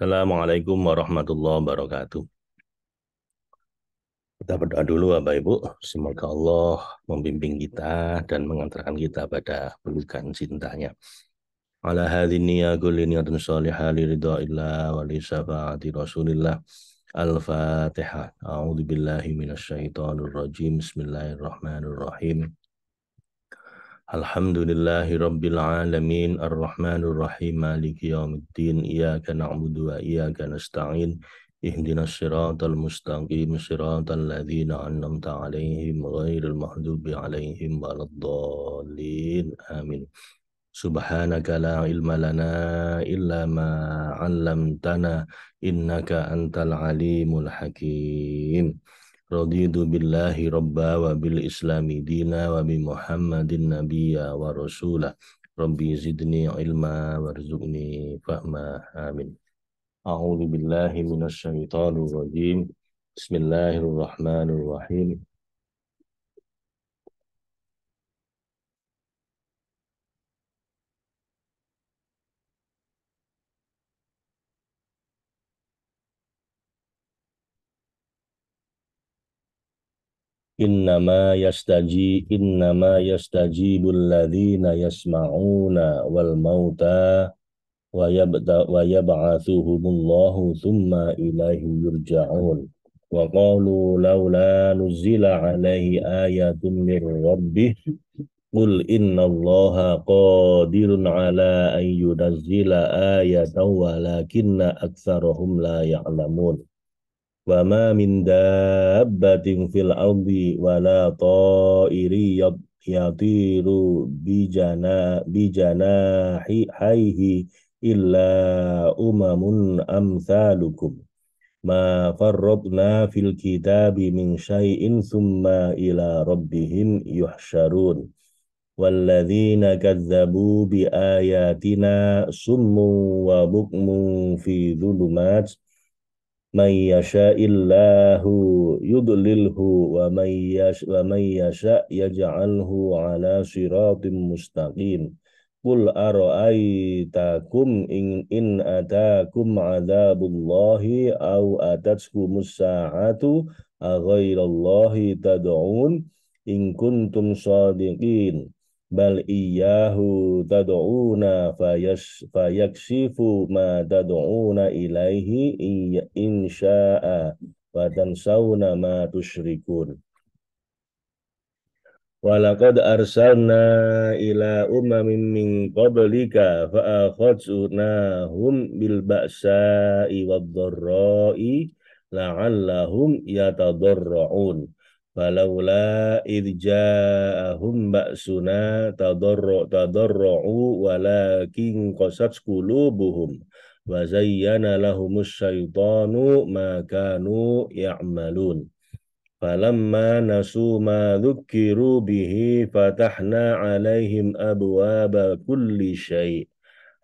Assalamualaikum warahmatullahi wabarakatuh. Kita berdoa dulu Bapak Ibu. Semoga Allah membimbing kita dan mengantarkan kita pada pelukan cintanya. Ala hadhihi ya kulli niyatin shalihah li ridhaillah wa li syafaati Rasulillah. Al-Fatihah. A'udzu billahi minasyaitonir rajim. Bismillahirrahmanirrahim. Alhamdulillahi rabbil alamin arrahmanir rahim maliki yaumiddin iyyaka na'budu wa iyyaka nasta'in ihdinas siratal mustaqim siratal ladzina an'amta 'alaihim ghairil maghdubi 'alaihim waladdallin amin. Subhanaka la ilma lana illa ma 'allamtana innaka antal alimul hakim. Raditu billahi rabba wa bil islami dina wa bi muhammadin nabiyya wa rasulah. Rabbi zidni ilma warzuqni fahma. Amin. A'udzu billahi minasyaitonir rajim. Bismillahirrahmanirrahim. Innama yastajibul ladzina yasma'una wal mauta wa yab'atsuhumullahu thumma ilaihi yurja'un. Wa qalu laula nuzila alaihi ayatun mir rabbih qul innallaha qadirun ala an yunazzila ayatan walakinna aktsarahum la ya'lamun. Wa ma min dabbatin fil ardi wa la ta'iri yatiru bijanahi illa umamun amsalukum ma farradna fil kitabi min syai'in thumma ila rabbihim yuhsyarun walladzina kazzabu bi ayatina summun wa bukmun fi dhulumat may yasha'illahu yudlilhu wa may yasha' yaj'alhu ala siratim mustaqim. Qul ara'aytakum in atakum adzabullahi aw atatskumus sa'atu aghairallahi tad'un in kuntum shadiqin bal iyyahu tad'una fayakshifu ma tad'una ilaihi in sya'a wa tansawna ma tusyrikun. Walaqad arsalna ila umamin min qablika fa'akhadnahum bil ba'sa'i wad dharra'i la'allahum yatadarra'un. Falaula idh ja'ahum ba'suna tadarra'u walakin qasat qulubuhum wa zayyana lahumus syaitanu ma kanu ya'malun. Falamma nasu ma dzukkiru bihi fatahna 'alaihim abwaaba kulli syai'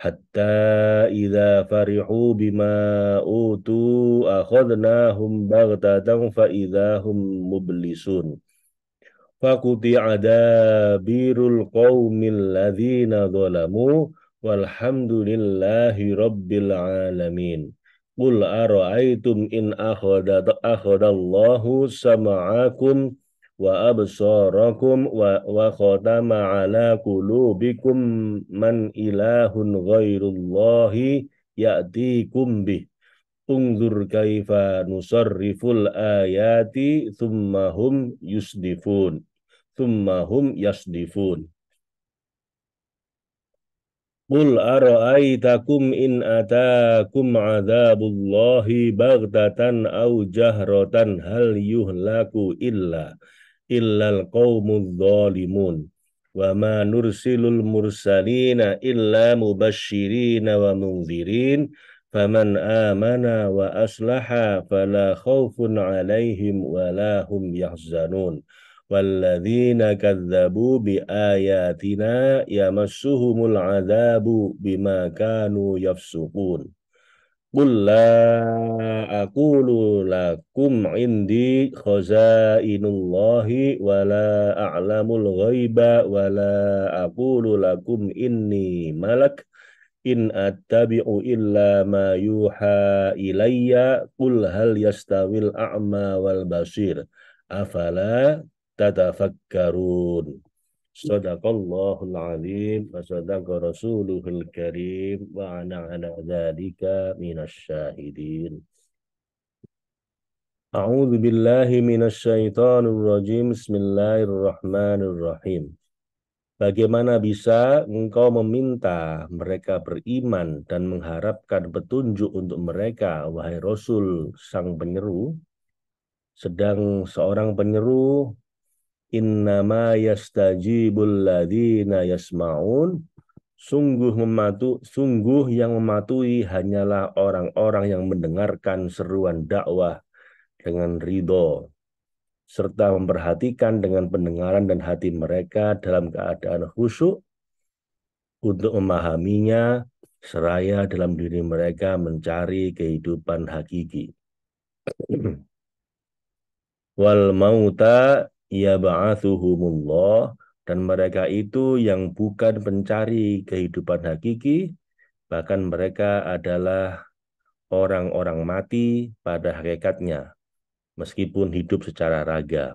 hatta idza farihu bima utu akhadnahum baghtatan fa idzahum mublisun. Faquti'a dabirul qaumil ladzina zalamu walhamdulillahi rabbil alamin. Qul ara'aytum in akhadallahu sam'akum wa absarakum wa khatama ala qulubikum man ilahun ghairullahi ya'tikum bih. Unzur kaifa nusarriful ayati thumma hum yasdifun. Qul ara'aytakum in atakum adzabullahi baghtatan aw jahratan hal yuhlaku illal qaumudz zalimun wa ma nursilul mursalina illa mubashshirina wa munzirin faman amana wa aslaha fala khaufun alaihim wa la hum yahzanun. Walladzina kadzabu bi ayatina yamassuhumul adzabu bima kanu yafsukun. Qul la aqulu lakum indi khazainullahi wa la a'lamul ghaiba wa la aqulu lakum inni malak in attabi'u illa ma yuha ilayya qul hal yastawil a'ma wal basir afala tatafakkarun. Sadaqallahul azim wa sadaqa rasuluhul karim wa ana ala dzalika minasyahidin. A'udzu billahi minasyaitonir rajim. Bismillahirrahmanirrahim. Bagaimana bisa engkau meminta mereka beriman dan mengharapkan petunjuk untuk mereka, wahai Rasul sang penyeru, sedang seorang penyeru innama yastajibul ladzina yasma'un, sungguh yang mematuhi hanyalah orang-orang yang mendengarkan seruan dakwah dengan ridho serta memperhatikan dengan pendengaran dan hati mereka dalam keadaan khusyuk untuk memahaminya seraya dalam diri mereka mencari kehidupan hakiki. Wal mauta yab'atsuhumullah, dan mereka itu yang bukan pencari kehidupan hakiki, bahkan mereka adalah orang-orang mati pada hakikatnya, meskipun hidup secara raga.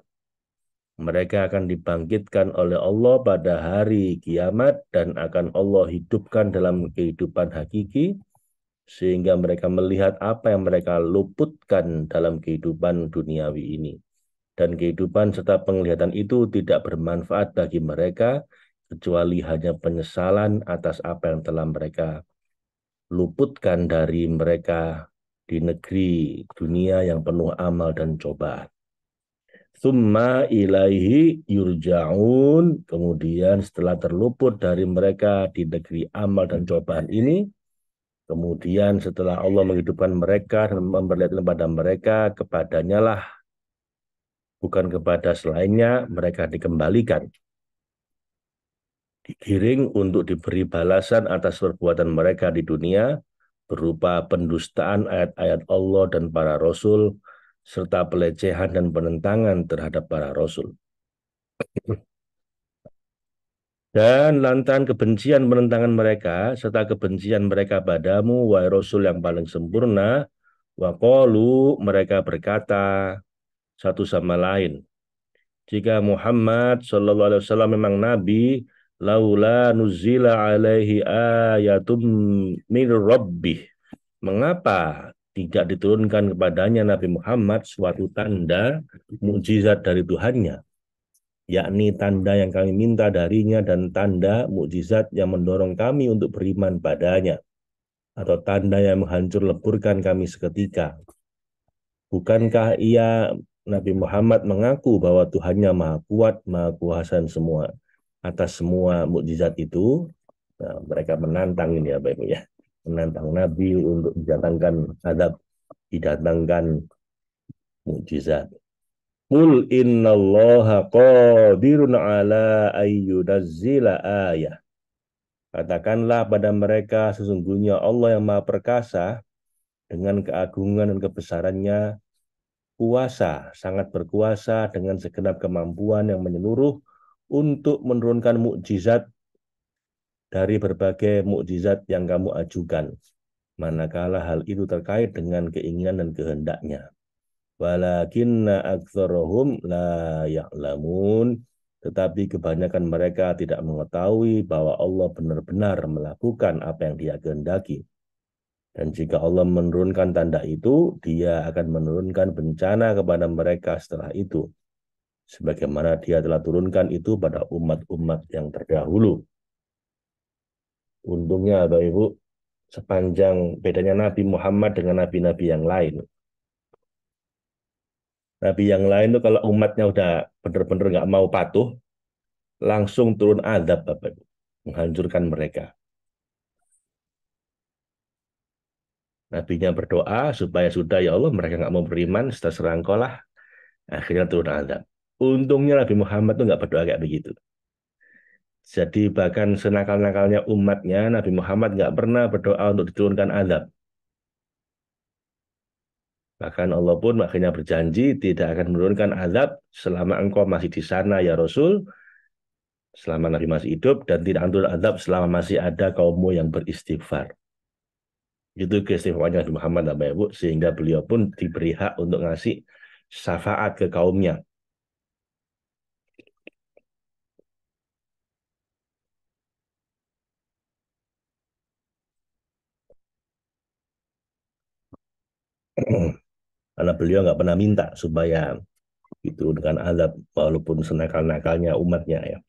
Mereka akan dibangkitkan oleh Allah pada hari kiamat dan akan Allah hidupkan dalam kehidupan hakiki, sehingga mereka melihat apa yang mereka luputkan dalam kehidupan duniawi ini. Dan kehidupan serta penglihatan itu tidak bermanfaat bagi mereka, kecuali hanya penyesalan atas apa yang telah mereka luputkan dari mereka di negeri dunia yang penuh amal dan cobaan. Summa ilaihi yurja'un, kemudian setelah terluput dari mereka di negeri amal dan cobaan ini, kemudian setelah Allah menghidupkan mereka dan memperlihatkan kepada mereka, kepadanya lah, bukan kepada selainnya, mereka dikembalikan, digiring untuk diberi balasan atas perbuatan mereka di dunia, berupa pendustaan ayat-ayat Allah dan para Rasul, serta pelecehan dan penentangan terhadap para Rasul. Dan lantaran kebencian penentangan mereka, serta kebencian mereka padamu, wahai Rasul yang paling sempurna, waqalu, mereka berkata satu sama lain, jika Muhammad SAW memang Nabi, laula nuzila alaihi ayatum min rabbih, mengapa tidak diturunkan kepadanya Nabi Muhammad suatu tanda mukjizat dari Tuhannya, yakni tanda yang kami minta darinya dan tanda mukjizat yang mendorong kami untuk beriman padanya, atau tanda yang menghancur leburkan kami seketika. Bukankah ia Nabi Muhammad mengaku bahwa Tuhannya Maha Kuat, Maha Kuasa semua atas semua mukjizat itu? Nah, mereka menantang ini ya Bapak Ibu ya, menantang Nabi untuk didatangkan mukjizat. Qul innallaha qadirun ala ayyunazzila ayah. Katakanlah pada mereka, sesungguhnya Allah yang Maha Perkasa dengan keagungan dan kebesarannya, kuasa, sangat berkuasa dengan segenap kemampuan yang menyeluruh untuk menurunkan mukjizat dari berbagai mukjizat yang kamu ajukan, manakala hal itu terkait dengan keinginan dan kehendaknya. Walakinna aktsarahum la ya'lamun, tetapi kebanyakan mereka tidak mengetahui bahwa Allah benar-benar melakukan apa yang Dia kehendaki. Dan jika Allah menurunkan tanda itu, Dia akan menurunkan bencana kepada mereka setelah itu, sebagaimana Dia telah turunkan itu pada umat-umat yang terdahulu. Untungnya Bapak Ibu, sepanjang bedanya Nabi Muhammad dengan nabi-nabi yang lain, nabi yang lain itu kalau umatnya udah benar-benar nggak mau patuh, langsung turun azab, Bapak, menghancurkan mereka. Nabinya berdoa supaya sudah ya Allah, mereka nggak mau beriman, terserah engkau lah. Akhirnya turun azab. Untungnya Nabi Muhammad tuh nggak berdoa kayak begitu. Jadi bahkan senakal-nakalnya umatnya, Nabi Muhammad nggak pernah berdoa untuk diturunkan azab. Bahkan Allah pun akhirnya berjanji tidak akan menurunkan azab selama engkau masih di sana ya Rasul, selama Nabi masih hidup dan tidak turun azab selama masih ada kaummu yang beristighfar. Itu keistimewaannya Nabi Muhammad Bapak Ibu, sehingga beliau pun diberi hak untuk ngasih syafaat ke kaumnya. Karena beliau nggak pernah minta supaya itu dengan azab walaupun senakal-nakalnya umatnya ya.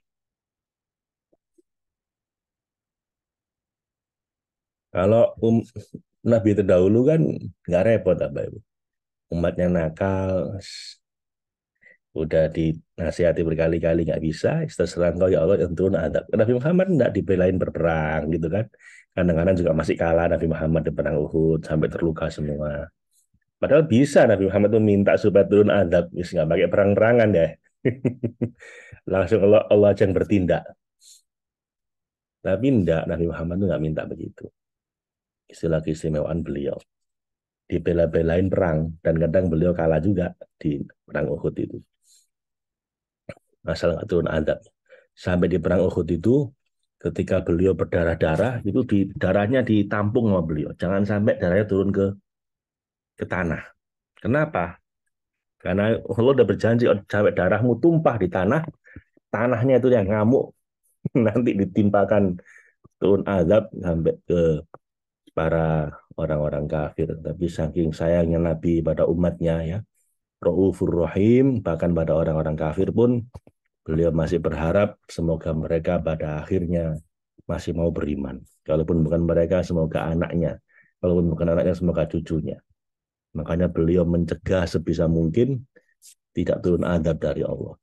Kalau Nabi terdahulu kan nggak repot Bapak Ibu. Umatnya nakal, udah dinasihati berkali-kali nggak bisa, terserah engkau ya Allah yang turun adab. Nabi Muhammad nggak dibelain berperang gitu kan. Kadang-kadang juga masih kalah Nabi Muhammad di perang Uhud sampai terluka semua. Padahal bisa Nabi Muhammad tuh minta supaya turun adab, nggak pakai perang-perangan deh. Langsung Allah aja yang bertindak. Tapi enggak, Nabi Muhammad tuh nggak minta begitu. Istilah keistimewaan beliau. Dibela-belain perang, dan kadang beliau kalah juga di perang Uhud itu. Masalah nggak turun adab. Sampai di perang Uhud itu, ketika beliau berdarah-darah, itu di darahnya ditampung sama beliau. Jangan sampai darahnya turun ke tanah. Kenapa? Karena Allah udah berjanji, sampai darahmu tumpah di tanah, tanahnya itu yang ngamuk, nanti ditimpakan turun azab sampai ke para orang-orang kafir. Tapi saking sayangnya Nabi pada umatnya ya, Raufur Rahim, bahkan pada orang-orang kafir pun, beliau masih berharap semoga mereka pada akhirnya masih mau beriman. Kalaupun bukan mereka, semoga anaknya. Kalaupun bukan anaknya, semoga cucunya. Makanya beliau mencegah sebisa mungkin tidak turun adab dari Allah.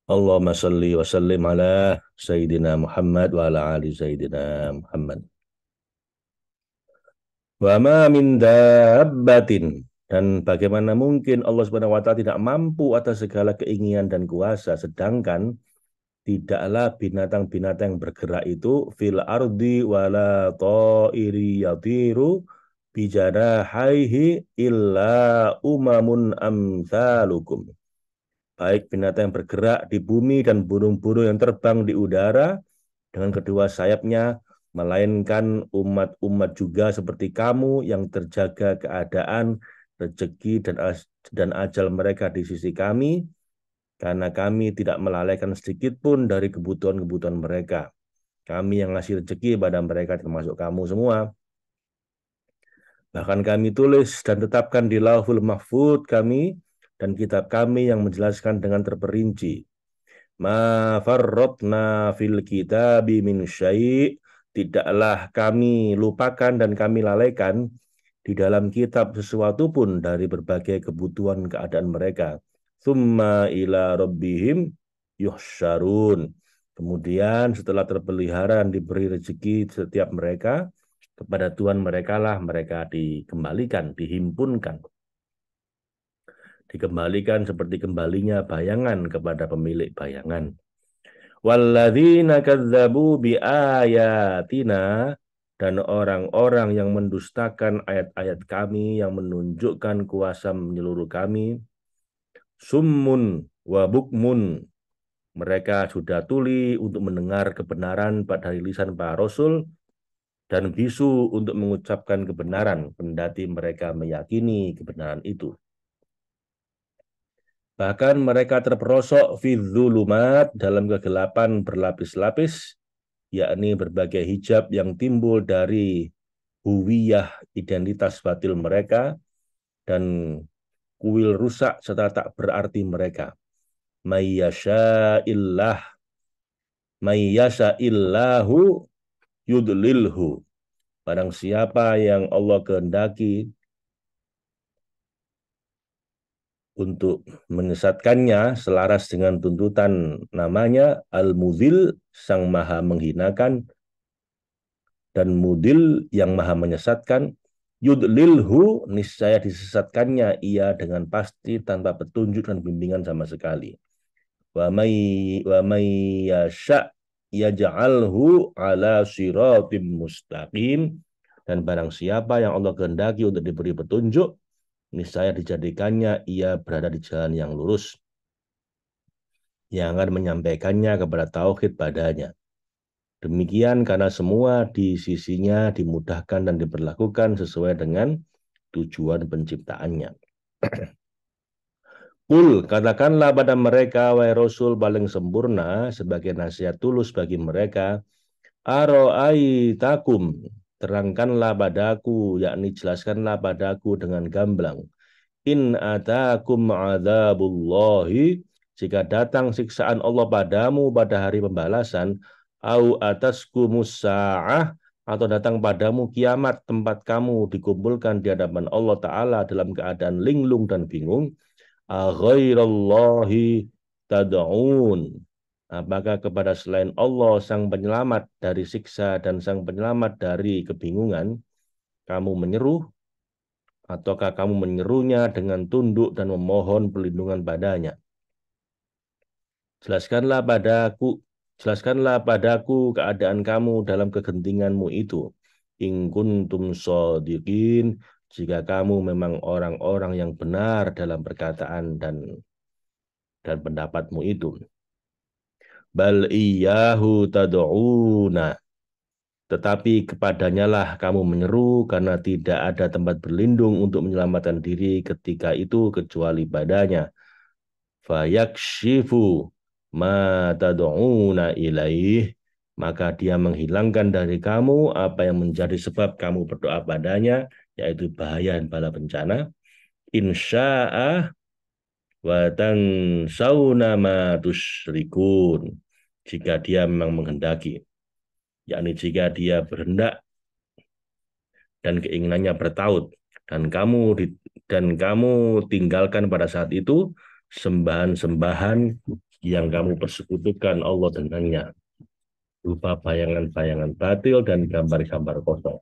Allahumma salli wa sallim ala Sayyidina Muhammad wa ala ali Sayyidina Muhammad. Wa ma min dabbatin, dan bagaimana mungkin Allah Subhanahu wa taala tidak mampu atas segala keinginan dan kuasa, sedangkan tidaklah binatang-binatang yang bergerak itu fil ardi wala ta'iri yatiru bijanahaihi illa umamun amsalukum. Baik binatang yang bergerak di bumi dan burung-burung yang terbang di udara dengan kedua sayapnya, melainkan umat-umat juga seperti kamu yang terjaga keadaan, rezeki dan ajal mereka di sisi kami, karena kami tidak melalaikan sedikit pun dari kebutuhan-kebutuhan mereka. Kami yang ngasih rezeki pada mereka termasuk kamu semua. Bahkan kami tulis dan tetapkan di Lauhul Mahfud kami dan kitab kami yang menjelaskan dengan terperinci. Ma farrotna fil kitabi min syai', tidaklah kami lupakan dan kami lalaikan di dalam kitab sesuatu pun dari berbagai kebutuhan keadaan mereka. Tsumma ila rabbihim yuhsyarun. Kemudian setelah terpelihara dan diberi rezeki setiap mereka, kepada Tuhan mereka lah mereka dikembalikan, dihimpunkan. Dikembalikan seperti kembalinya bayangan kepada pemilik bayangan. Walladzina kadzabu biayatina, dan orang-orang yang mendustakan ayat-ayat kami yang menunjukkan kuasa menyeluruh kami, summun wa bukmun, mereka sudah tuli untuk mendengar kebenaran dari lisan para rasul dan bisu untuk mengucapkan kebenaran kendati mereka meyakini kebenaran itu. Bahkan mereka terperosok fi dzulumat, dalam kegelapan berlapis-lapis, yakni berbagai hijab yang timbul dari huwiyah identitas batil mereka dan kuil rusak serta tak berarti mereka. Mayyasha illahu yudlilhu. Barang siapa yang Allah kehendaki untuk menyesatkannya selaras dengan tuntutan namanya Al-Mudhil, sang maha menghinakan, dan Mudil yang maha menyesatkan. Yudlilhu, niscaya disesatkannya ia dengan pasti tanpa petunjuk dan bimbingan sama sekali. Wa may yasha yaj'alhu ala siratim mustaqim, dan barang siapa yang Allah kehendaki untuk diberi petunjuk, niscaya dijadikannya ia berada di jalan yang lurus, yang akan menyampaikannya kepada tauhid padanya. Demikian karena semua di sisinya dimudahkan dan diberlakukan sesuai dengan tujuan penciptaannya. Kul, katakanlah pada mereka, wahai Rasul paling sempurna, sebagai nasihat tulus bagi mereka, aro'aitakum, terangkanlah padaku, yakni jelaskanlah padaku dengan gamblang. In atakum adzabullahi, jika datang siksaan Allah padamu pada hari pembalasan, au ataskumus sa'ah, atau datang padamu kiamat, tempat kamu dikumpulkan di hadapan Allah Ta'ala dalam keadaan linglung dan bingung, aghairallahi tad'un, apakah kepada selain Allah sang penyelamat dari siksa dan sang penyelamat dari kebingungan kamu menyeru, ataukah kamu menyerunya dengan tunduk dan memohon perlindungan padanya? Jelaskanlah padaku, jelaskanlah padaku keadaan kamu dalam kegentinganmu itu. In kuntum shadiqin, jika kamu memang orang-orang yang benar dalam perkataan dan pendapatmu itu. Bal iyyahu tad'una, tetapi kepadanya lah kamu menyeru, karena tidak ada tempat berlindung untuk menyelamatkan diri ketika itu kecuali padanya. Fayakshifu ma tad'una ilaih, maka dia menghilangkan dari kamu apa yang menjadi sebab kamu berdoa padanya, yaitu bahaya dan bala bencana. Insya'a wa tansawna ma tusyrikun, jika dia memang menghendaki, yakni jika dia berhendak dan keinginannya bertaut, dan kamu tinggalkan pada saat itu sembahan-sembahan yang kamu persekutukan Allah dengannya, berupa bayangan-bayangan batil dan gambar-gambar kosong.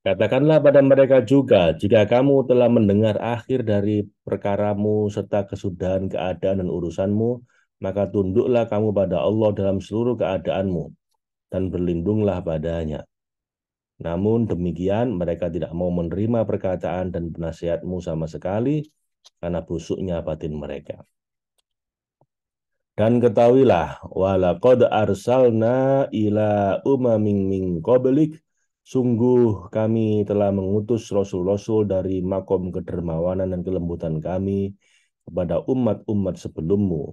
Katakanlah pada mereka juga, jika kamu telah mendengar akhir dari perkaramu serta kesudahan keadaan dan urusanmu, maka tunduklah kamu pada Allah dalam seluruh keadaanmu dan berlindunglah padanya. Namun demikian mereka tidak mau menerima perkataan dan penasihatmu sama sekali karena busuknya batin mereka. Dan ketahuilah, walaqad arsalna ila umamin min qablik, sungguh kami telah mengutus rasul-rasul dari makom kedermawanan dan kelembutan kami kepada umat-umat sebelummu,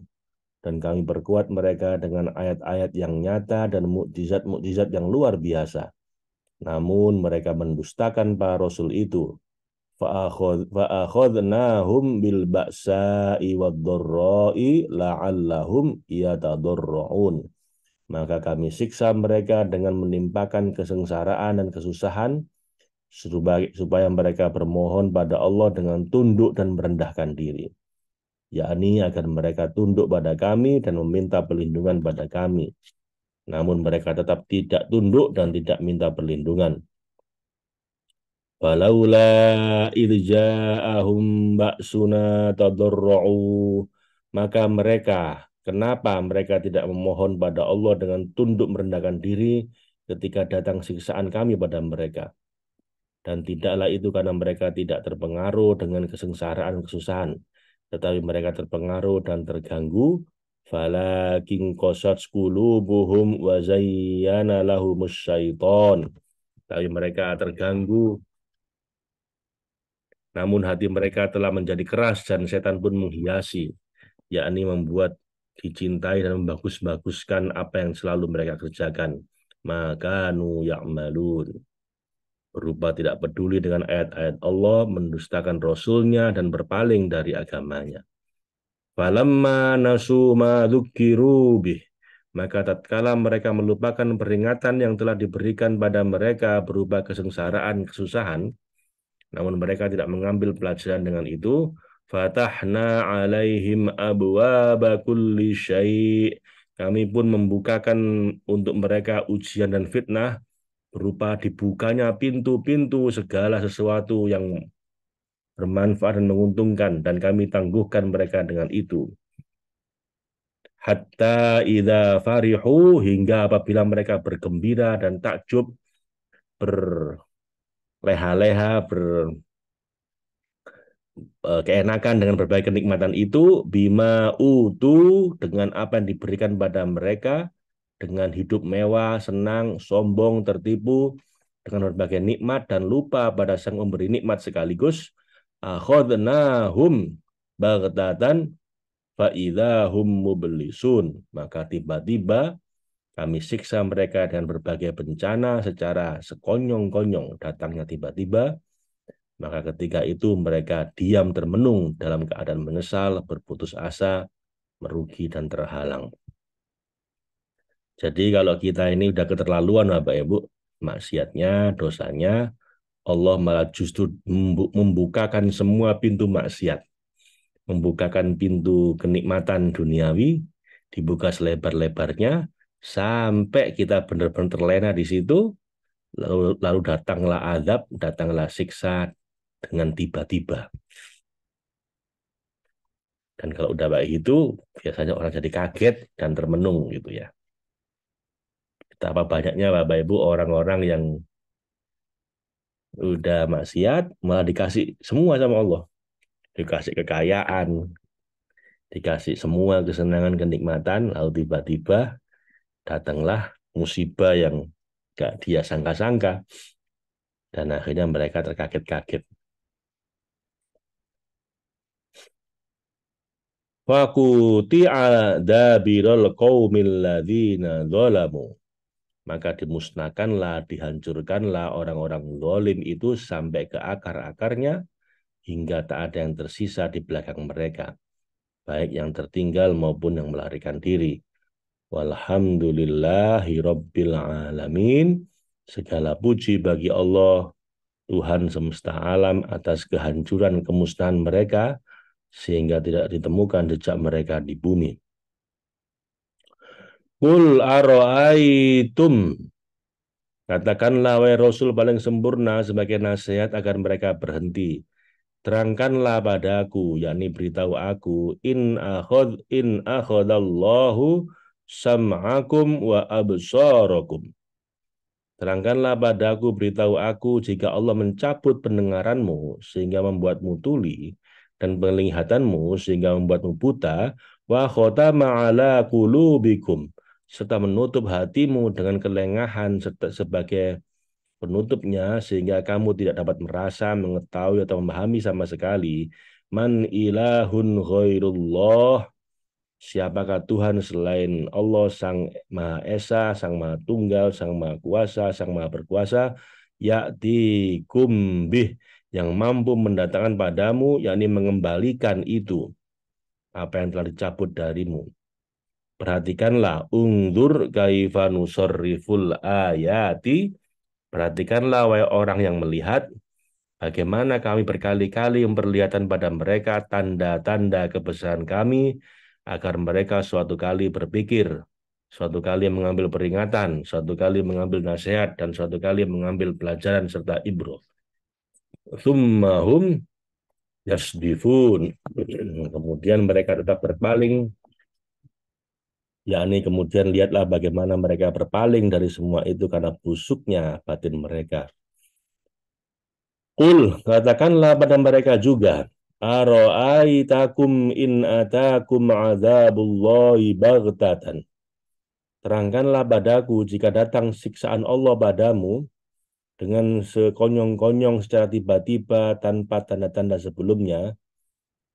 dan kami perkuat mereka dengan ayat-ayat yang nyata dan mukjizat-mukjizat yang luar biasa. Namun mereka mendustakan para rasul itu. Fa'akhadnahum bil ba'sa'i wad-dharra'i la'allahum yatadarra'un. Maka kami siksa mereka dengan menimpakan kesengsaraan dan kesusahan supaya mereka bermohon pada Allah dengan tunduk dan merendahkan diri, yakni agar mereka tunduk pada kami dan meminta perlindungan pada kami. Namun mereka tetap tidak tunduk dan tidak minta perlindungan. Falaula idja'ahum ba'suna tadarru'u, maka kenapa mereka tidak memohon pada Allah dengan tunduk merendahkan diri ketika datang siksaan kami pada mereka? Dan tidaklah itu karena mereka tidak terpengaruh dengan kesengsaraan kesusahan, tetapi mereka terpengaruh dan terganggu. Falakin qasat qulubuhum wa zayyana lahumus syaiton, tapi mereka terganggu, namun hati mereka telah menjadi keras dan setan pun menghiasi, yakni membuat dicintai dan membagus-baguskan apa yang selalu mereka kerjakan. Maka nu ya'malun, berupa tidak peduli dengan ayat-ayat Allah, mendustakan Rasulnya dan berpaling dari agamanya. Falamma nasu ma dzukiru bih, maka tatkala mereka melupakan peringatan yang telah diberikan pada mereka berupa kesengsaraan, kesusahan, namun mereka tidak mengambil pelajaran dengan itu, fatahna alaihim abwaaba kulli syai', kami pun membukakan untuk mereka ujian dan fitnah berupa dibukanya pintu-pintu segala sesuatu yang bermanfaat dan menguntungkan, dan kami tangguhkan mereka dengan itu. Hatta idza farihu, hingga apabila mereka bergembira dan takjub, berleha-leha, keenakan dengan berbagai kenikmatan itu bima utu dengan apa yang diberikan pada mereka dengan hidup mewah, senang, sombong, tertipu dengan berbagai nikmat dan lupa pada sang pemberi nikmat sekaligus akhadnahum baghtatan fa idzahum mublisun maka tiba-tiba kami siksa mereka dengan berbagai bencana secara sekonyong-konyong datangnya tiba-tiba maka ketika itu mereka diam termenung dalam keadaan menyesal, berputus asa, merugi dan terhalang. Jadi kalau kita ini udah keterlaluan Bapak Ibu, maksiatnya, dosanya, Allah malah justru membukakan semua pintu maksiat, membukakan pintu kenikmatan duniawi, dibuka selebar-lebarnya, sampai kita benar-benar terlena di situ, lalu datanglah azab, datanglah siksa dengan tiba-tiba. Dan kalau udah baik itu, biasanya orang jadi kaget dan termenung gitu ya. Betapa banyaknya Bapak Ibu orang-orang yang udah maksiat, malah dikasih semua sama Allah. Dikasih kekayaan, dikasih semua kesenangan, kenikmatan, lalu tiba-tiba datanglah musibah yang gak dia sangka-sangka. Dan akhirnya mereka terkaget-kaget. Faquti'a dabirul qaumil ladzina zalamu. Maka dimusnahkanlah, dihancurkanlah orang-orang zalim itu sampai ke akar-akarnya hingga tak ada yang tersisa di belakang mereka, baik yang tertinggal maupun yang melarikan diri. Walhamdulillahi rabbil alamin. Segala puji bagi Allah, Tuhan semesta alam atas kehancuran kemusnahan mereka sehingga tidak ditemukan jejak mereka di bumi. Qul aro'aitum. Katakanlah wahai Rasul paling sempurna sebagai nasihat agar mereka berhenti. Terangkanlah padaku, yakni beritahu aku, in akhadallahu sam'akum wa absarakum. Terangkanlah padaku, beritahu aku, jika Allah mencabut pendengaranmu sehingga membuatmu tuli dan penglihatanmu sehingga membuatmu buta, wa khotama ala qulubikum serta menutup hatimu dengan kelengahan sebagai penutupnya sehingga kamu tidak dapat merasa, mengetahui atau memahami sama sekali man ilahun ghairullah, siapakah Tuhan selain Allah Sang Maha Esa, Sang Maha Tunggal, Sang Maha Kuasa, Sang Maha Berkuasa, ya'tikum bih, yang mampu mendatangkan padamu, yakni mengembalikan itu apa yang telah dicabut darimu. Perhatikanlah, ungdur kaifa nusarriful ayati. Perhatikanlah wahai orang yang melihat bagaimana kami berkali-kali memperlihatkan pada mereka tanda-tanda kebesaran kami agar mereka suatu kali berpikir, suatu kali mengambil peringatan, suatu kali mengambil nasihat, dan suatu kali mengambil pelajaran serta ibrah. Thummahum yasdifun. Kemudian mereka tetap berpaling, yakni kemudian lihatlah bagaimana mereka berpaling dari semua itu karena busuknya batin mereka. Qul, katakanlah pada mereka juga, aro'aitakum in atakum azabullahi baghtatan. Terangkanlah padaku jika datang siksaan Allah padamu dengan sekonyong-konyong secara tiba-tiba tanpa tanda-tanda sebelumnya,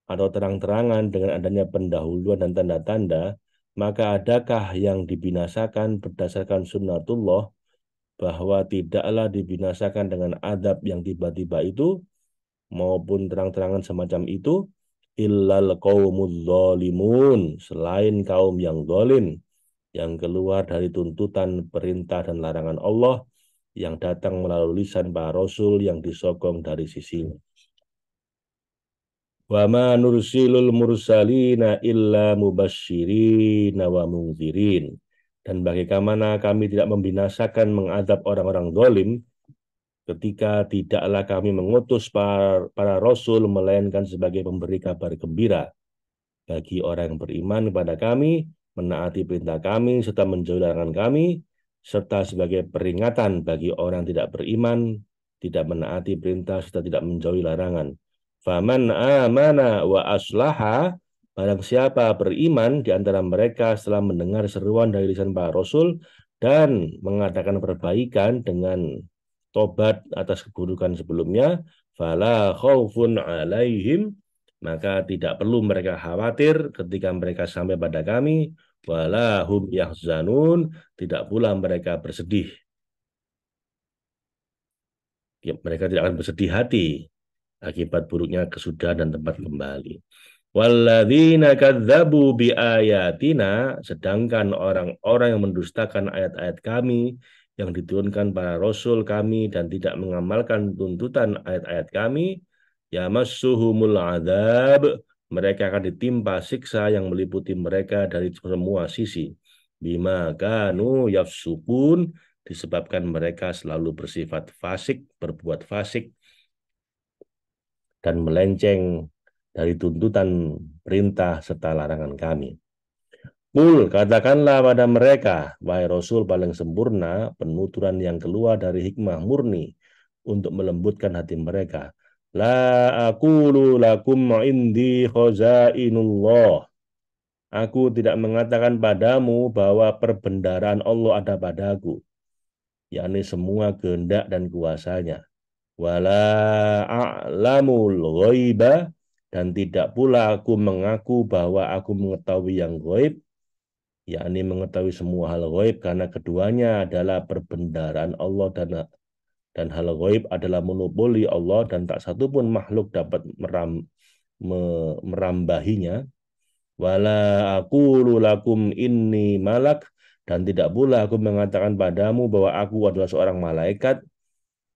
atau terang-terangan dengan adanya pendahuluan dan tanda-tanda, maka adakah yang dibinasakan berdasarkan sunnatullah bahwa tidaklah dibinasakan dengan adab yang tiba-tiba itu maupun terang-terangan semacam itu illal qaumuz zalimun, selain kaum yang zalim yang keluar dari tuntutan perintah dan larangan Allah yang datang melalui lisan para rasul yang disokong dari sisinya. Wa ma nursilul mursalina illa mubasysyirin wa munzirin. Dan bagaimana kami tidak membinasakan mengadab orang-orang zalim ketika tidaklah kami mengutus para rasul melainkan sebagai pemberi kabar gembira bagi orang yang beriman kepada kami, menaati perintah kami serta menjauhi larangan kami, serta sebagai peringatan bagi orang yang tidak beriman, tidak menaati perintah serta tidak menjauhi larangan. Faman amana wa aslaha, barang siapa beriman di antara mereka setelah mendengar seruan dari lisan para rasul dan mengadakan perbaikan dengan tobat atas keburukan sebelumnya, fala khaufun alaihim, maka tidak perlu mereka khawatir ketika mereka sampai pada kami, wala hum yahzanun, tidak pula mereka bersedih. Ya, mereka tidak akan bersedih hati akibat buruknya kesudahan dan tempat kembali. Walladzina kadzabu biayatina, sedangkan orang-orang yang mendustakan ayat-ayat kami yang diturunkan para rasul kami dan tidak mengamalkan tuntutan ayat-ayat kami, yamassuhumul adzab, mereka akan ditimpa siksa yang meliputi mereka dari semua sisi. Bima kanu yafsukun, disebabkan mereka selalu bersifat fasik, berbuat fasik dan melenceng dari tuntutan perintah serta larangan kami. Qul, katakanlah pada mereka, wahai Rasul paling sempurna, penuturan yang keluar dari hikmah murni untuk melembutkan hati mereka. La aqulu lakum indi khazainullah. Aku tidak mengatakan padamu bahwa perbendaharaan Allah ada padaku, yakni semua kehendak dan kuasanya. Wala a'lamul ghaiba, dan tidak pula aku mengaku bahwa aku mengetahui yang gaib, yakni mengetahui semua hal gaib, karena keduanya adalah perbendaharaan Allah dan hal gaib adalah monopoli Allah dan tak satu pun makhluk dapat merambahinya. Wala aqulu lakum inni malak, dan tidak pula aku mengatakan padamu bahwa aku adalah seorang malaikat,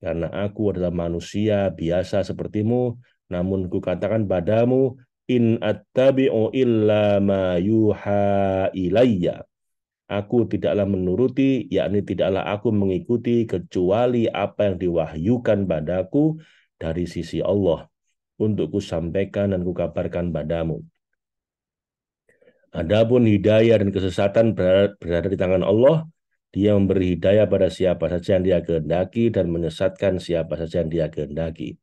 karena aku adalah manusia biasa sepertimu, namun kukatakan padamu, in attabi'u illa ma yuha ilayya. Aku tidaklah menuruti, yakni tidaklah aku mengikuti kecuali apa yang diwahyukan padaku dari sisi Allah, untuk kusampaikan dan kukabarkan padamu. Adapun hidayah dan kesesatan berada di tangan Allah. Dia memberi hidayah pada siapa saja yang dia kehendaki dan menyesatkan siapa saja yang dia kehendaki.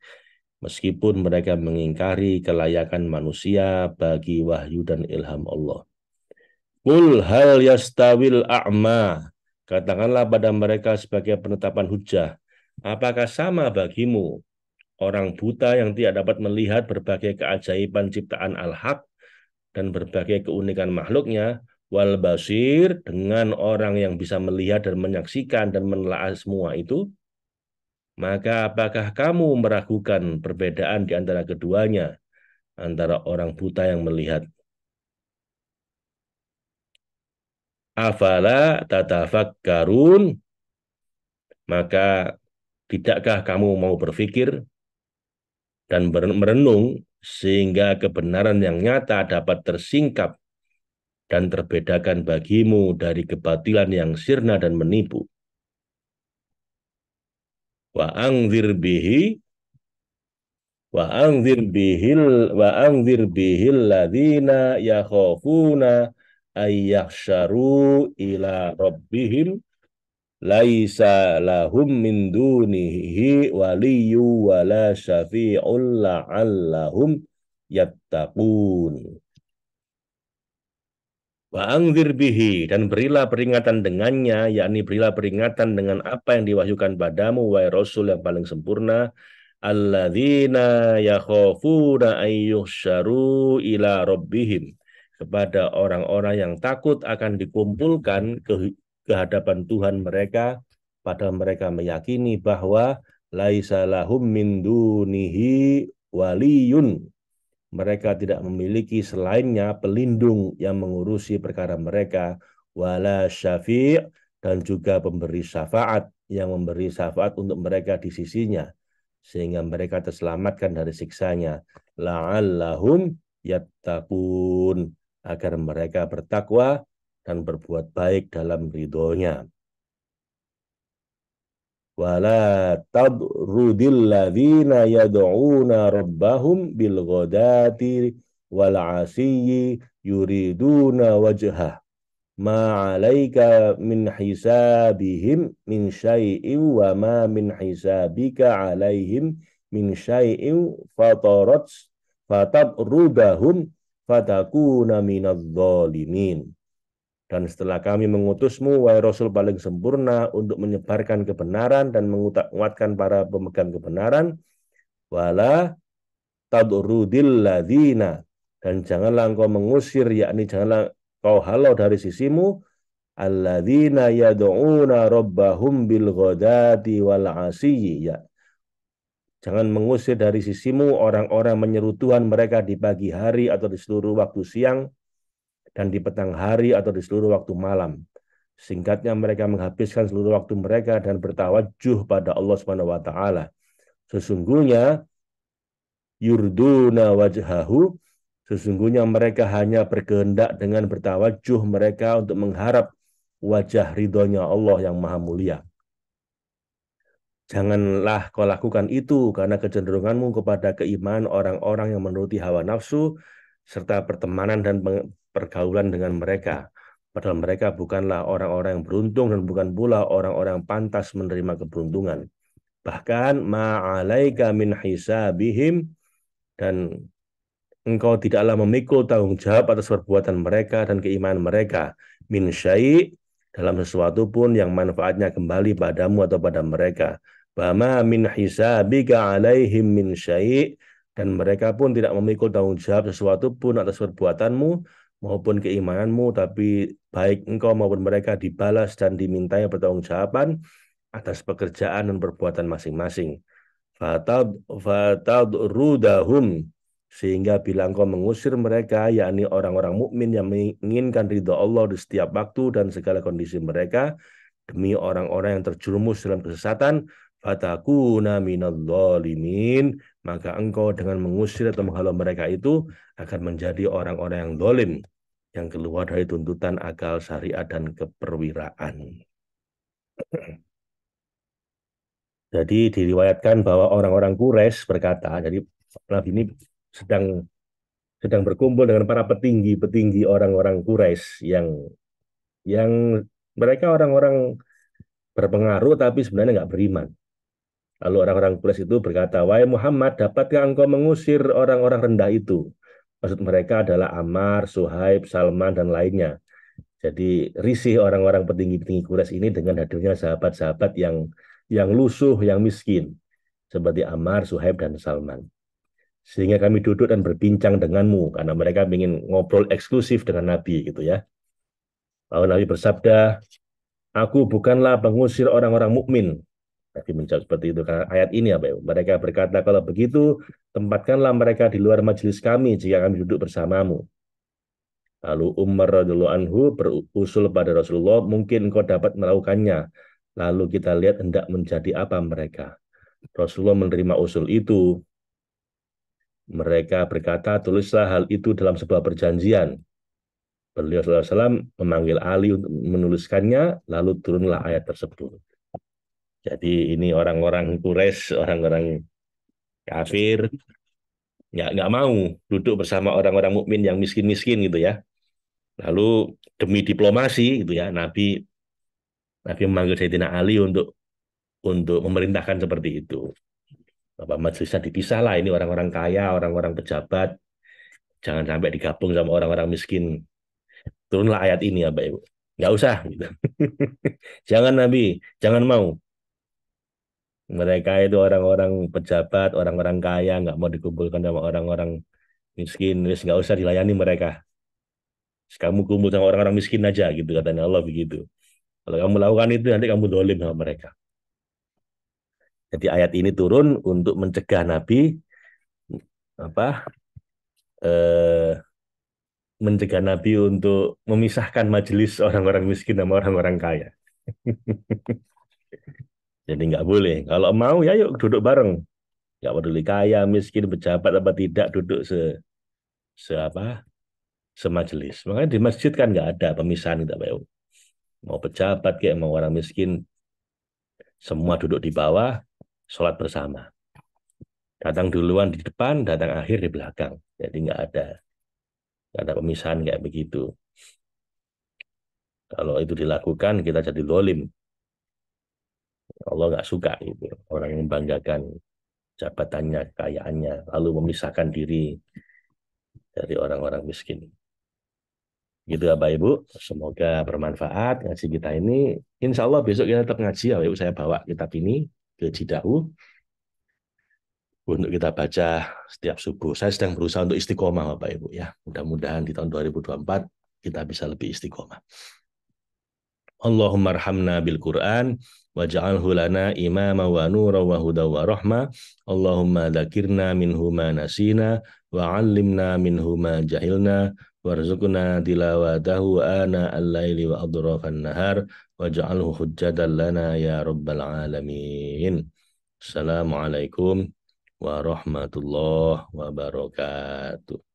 Meskipun mereka mengingkari kelayakan manusia bagi wahyu dan ilham Allah. Qul hal yastawil a'ma. Katakanlah pada mereka sebagai penetapan hujah. Apakah sama bagimu orang buta yang tidak dapat melihat berbagai keajaiban ciptaan Al-Haq dan berbagai keunikan makhluknya, wal basir, dengan orang yang bisa melihat dan menyaksikan dan menelaah semua itu? Maka apakah kamu meragukan perbedaan di antara keduanya, antara orang buta yang melihat? Afala tatafakkarun, maka tidakkah kamu mau berpikir dan merenung sehingga kebenaran yang nyata dapat tersingkap dan terbedakan bagimu dari kebatilan yang sirna dan menipu. Wa angzir bihi wa angzir bihil ladzina yakhafuna ayyakhsharu ila rabbihim laisa lahum min dunihi waliyyu wala syafi'un la'allahum yattaqun. Wa angzir bihi, dan berilah peringatan dengannya, yakni berilah peringatan dengan apa yang diwahyukan padamu, wahai Rasul yang paling sempurna, alladzina yakhafuna ayyuhsyaru ila rabbihim, kepada orang-orang yang takut akan dikumpulkan ke hadapan Tuhan mereka, pada mereka meyakini bahwa laisa lahum min dunihi waliyun, mereka tidak memiliki selainnya pelindung yang mengurusi perkara mereka, wala syafi', dan juga pemberi syafaat yang memberi syafaat untuk mereka di sisinya, sehingga mereka terselamatkan dari siksanya. La'allahum yattaqun, agar mereka bertakwa dan berbuat baik dalam ridhonya. Wala tadrudil ladzina yad'una rabbahum bil ghadati wal 'ashiyyi yuriduna wajhah ma 'alaika min hisabihim min syai'in wa ma min hisabika 'alaihim min syai'in fatadrubahum fatakuna minadh dhalimin. Dan setelah kami mengutusmu, wahai Rasul paling sempurna, untuk menyebarkan kebenaran dan menguatkan para pemegang kebenaran, wala tadrudil ladzina, dan janganlah engkau mengusir, yakni janganlah kau halau dari sisimu, alladzina yad'una rabbahum bil ghadati wal asiyyi, ya. Jangan mengusir dari sisimu orang-orang menyeru Tuhan mereka di pagi hari atau di seluruh waktu siang, dan di petang hari atau di seluruh waktu malam. Singkatnya mereka menghabiskan seluruh waktu mereka dan bertawajuh pada Allah Subhanahu wa taala. Sesungguhnya yurduna wajhahu, sesungguhnya mereka hanya berkehendak dengan bertawajuh mereka untuk mengharap wajah ridhonya Allah yang maha mulia. Janganlah kau lakukan itu karena kecenderunganmu kepada keimanan orang-orang yang menuruti hawa nafsu serta pertemanan dan pergaulan dengan mereka. Padahal mereka bukanlah orang-orang yang beruntung dan bukan pula orang-orang yang pantas menerima keberuntungan. Bahkan ma'alaika min hisabihim, dan engkau tidaklah memikul tanggung jawab atas perbuatan mereka dan keimanan mereka, min syai', dalam sesuatu pun yang manfaatnya kembali padamu atau pada mereka. Bama min hisabika alaihim min syai', dan mereka pun tidak memikul tanggung jawab sesuatu pun atas perbuatanmu maupun keimananmu, tapi baik engkau maupun mereka dibalas dan dimintai pertanggungjawaban atas pekerjaan dan perbuatan masing-masing. Fatadrudahum, sehingga bila engkau mengusir mereka, yakni orang-orang mukmin yang menginginkan ridha Allah di setiap waktu dan segala kondisi mereka, demi orang-orang yang terjerumus dalam kesesatan, fatakuna minadh-dhalimin, maka engkau dengan mengusir atau menghalau mereka itu akan menjadi orang-orang yang zalim, yang keluar dari tuntutan akal syariat dan keperwiraan. Jadi diriwayatkan bahwa orang-orang Quraisy berkata, jadi Nabi ini sedang sedang berkumpul dengan para petinggi-petinggi orang-orang Quraisy yang mereka orang-orang berpengaruh tapi sebenarnya nggak beriman. Lalu orang-orang Quraisy itu berkata, wahai Muhammad, dapatkah engkau mengusir orang-orang rendah itu? Maksud mereka adalah Ammar, Suhaib, Salman, dan lainnya. Jadi risih orang-orang petinggi-petinggi Quraisy ini dengan hadirnya sahabat-sahabat yang lusuh, yang miskin, seperti Ammar, Suhaib, dan Salman. Sehingga kami duduk dan berbincang denganmu, karena mereka ingin ngobrol eksklusif dengan Nabi, gitu ya. Lalu Nabi bersabda, aku bukanlah pengusir orang-orang mukmin. Nabi menjawab seperti itu karena ayat ini apa ya? Mereka berkata, kalau begitu tempatkanlah mereka di luar majelis kami jika kami duduk bersamamu. Lalu Umar radhiyallahu anhu berusul pada Rasulullah, mungkin engkau dapat melakukannya. Lalu kita lihat hendak menjadi apa mereka. Rasulullah menerima usul itu. Mereka berkata, tulislah hal itu dalam sebuah perjanjian. Beliau SAW memanggil Ali untuk menuliskannya, lalu turunlah ayat tersebut. Jadi ini orang-orang Quraisy, orang-orang kafir, nggak mau duduk bersama orang-orang mukmin yang miskin-miskin gitu ya. Lalu demi diplomasi gitu ya, Nabi memanggil Sayyidina Ali untuk memerintahkan seperti itu. Bapak majelisnya dipisah lah, ini orang-orang kaya, orang-orang pejabat, jangan sampai digabung sama orang-orang miskin. Turunlah ayat ini ya, Pak Ibu. Nggak usah gitu. Jangan Nabi, jangan mau. Mereka itu orang-orang pejabat, orang-orang kaya, nggak mau dikumpulkan sama orang-orang miskin, wis nggak usah dilayani mereka. Kamu kumpul sama orang-orang miskin aja gitu katanya Allah begitu. Kalau kamu lakukan itu nanti kamu dolim sama mereka. Jadi ayat ini turun untuk mencegah Nabi apa eh, mencegah Nabi untuk memisahkan majelis orang-orang miskin sama orang-orang kaya. Jadi nggak boleh. Kalau mau ya yuk duduk bareng. Nggak peduli kaya, miskin, pejabat apa tidak, duduk se apa semajelis. Makanya di masjid kan nggak ada pemisahan gitu, Pak. Mau pejabat kayak mau orang miskin, semua duduk di bawah, sholat bersama. Datang duluan di depan, datang akhir di belakang. Jadi nggak ada pemisahan kayak begitu. Kalau itu dilakukan, kita jadi dolim. Allah nggak suka itu orang yang membanggakan jabatannya, kekayaannya, lalu memisahkan diri dari orang-orang miskin. Gitu ya Bapak Ibu, semoga bermanfaat ngaji kita ini. Insya Allah besok kita tetap ngaji ya Bapak Ibu, saya bawa kitab ini ke Cidahu untuk kita baca setiap subuh. Saya sedang berusaha untuk istiqomah Bapak Ibu ya. Mudah-mudahan di tahun 2024 kita bisa lebih istiqomah. Allahumma arhamna bil Qur'an waj'alhu lana imama wa nura wa huda wa rahma. Allahumma dzakirna minhu ma nasina wa 'allimna minhu ma jahilna warzuqna tilawatahu ana al-laili wa adrafan nahar waj'alhu hujjatan lana ya rabbal alamin. Assalamualaikum warahmatullahi wabarakatuh.